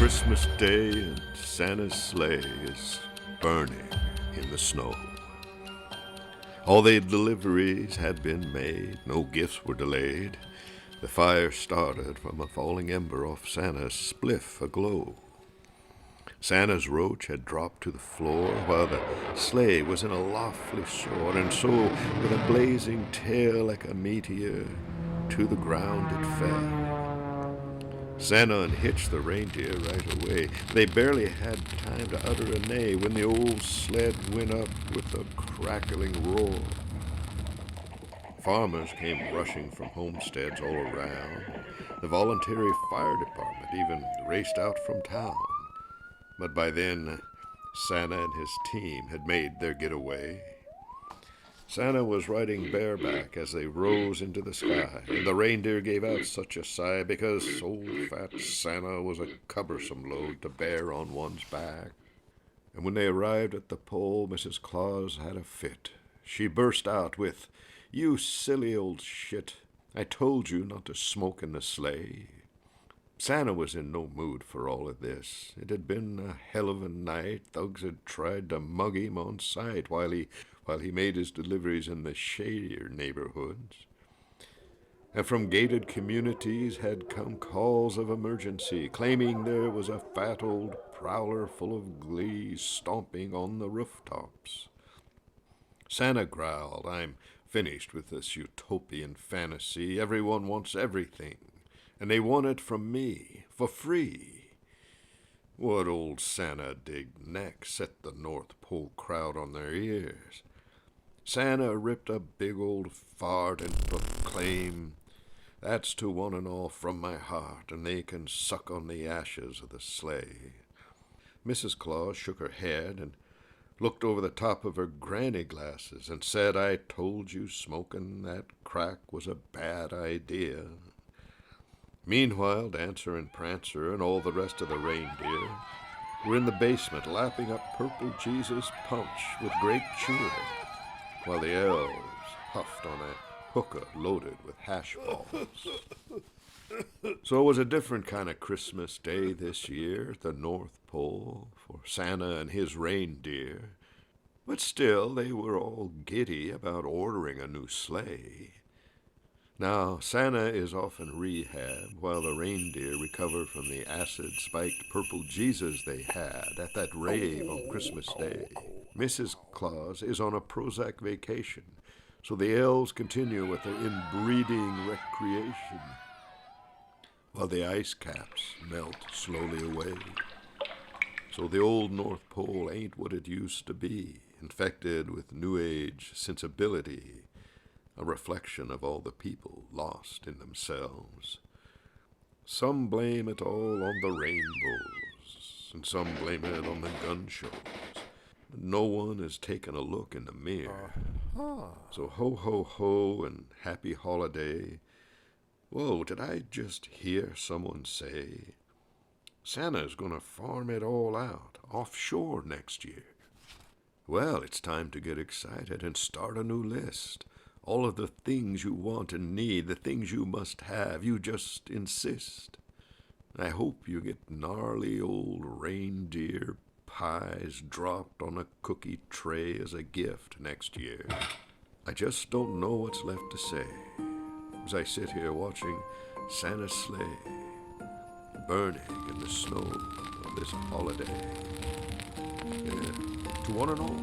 Christmas Day and Santa's sleigh is burning in the snow. All the deliveries had been made, no gifts were delayed. The fire started from a falling ember off Santa's spliff aglow. Santa's roach had dropped to the floor, while the sleigh was in a lofty soar, and so, with a blazing tail like a meteor, to the ground it fell. Santa unhitched the reindeer right away. They barely had time to utter a neigh when the old sled went up with a crackling roar. Farmers came rushing from homesteads all around. The voluntary fire department even raced out from town. But by then, Santa and his team had made their getaway. Santa was riding bareback as they rose into the sky, and the reindeer gave out such a sigh because old fat Santa was a cumbersome load to bear on one's back. And when they arrived at the pole, Mrs. Claus had a fit. She burst out with, "You silly old shit, I told you not to smoke in the sleigh." Santa was in no mood for all of this. It had been a hell of a night. Thugs had tried to mug him on sight while he made his deliveries in the shadier neighborhoods. And from gated communities had come calls of emergency, claiming there was a fat old prowler full of glee stomping on the rooftops. Santa growled, "I'm finished with this utopian fantasy. Everyone wants everything, and they want it from me, for free." What old Santa did next set the North Pole crowd on their ears. Santa ripped a big old fart and proclaimed, "That's to one and all from my heart, and they can suck on the ashes of the sleigh." Mrs. Claus shook her head and looked over the top of her granny glasses and said, "I told you smoking that crack was a bad idea." Meanwhile, Dancer and Prancer and all the rest of the reindeer were in the basement lapping up purple Jesus punch with great cheer, while the elves huffed on a hookah loaded with hash balls. So it was a different kind of Christmas Day this year at the North Pole for Santa and his reindeer. But still, they were all giddy about ordering a new sleigh. Now, Santa is off in rehab while the reindeer recover from the acid-spiked purple Jesus they had at that rave on Christmas Day. Mrs. Claus is on a Prozac vacation, so the elves continue with their inbreeding recreation, while the ice caps melt slowly away. So the old North Pole ain't what it used to be, infected with New Age sensibility, a reflection of all the people lost in themselves. Some blame it all on the rainbows, and some blame it on the gun shows. But no one has taken a look in the mirror. So ho, ho, ho, and happy holiday. Whoa, did I just hear someone say, Santa's gonna farm it all out offshore next year? Well, it's time to get excited and start a new list. All of the things you want and need, the things you must have, you just insist. I hope you get gnarly old reindeer pies dropped on a cookie tray as a gift next year. I just don't know what's left to say as I sit here watching Santa's sleigh burning in the snow of this holiday. Yeah, to one and all,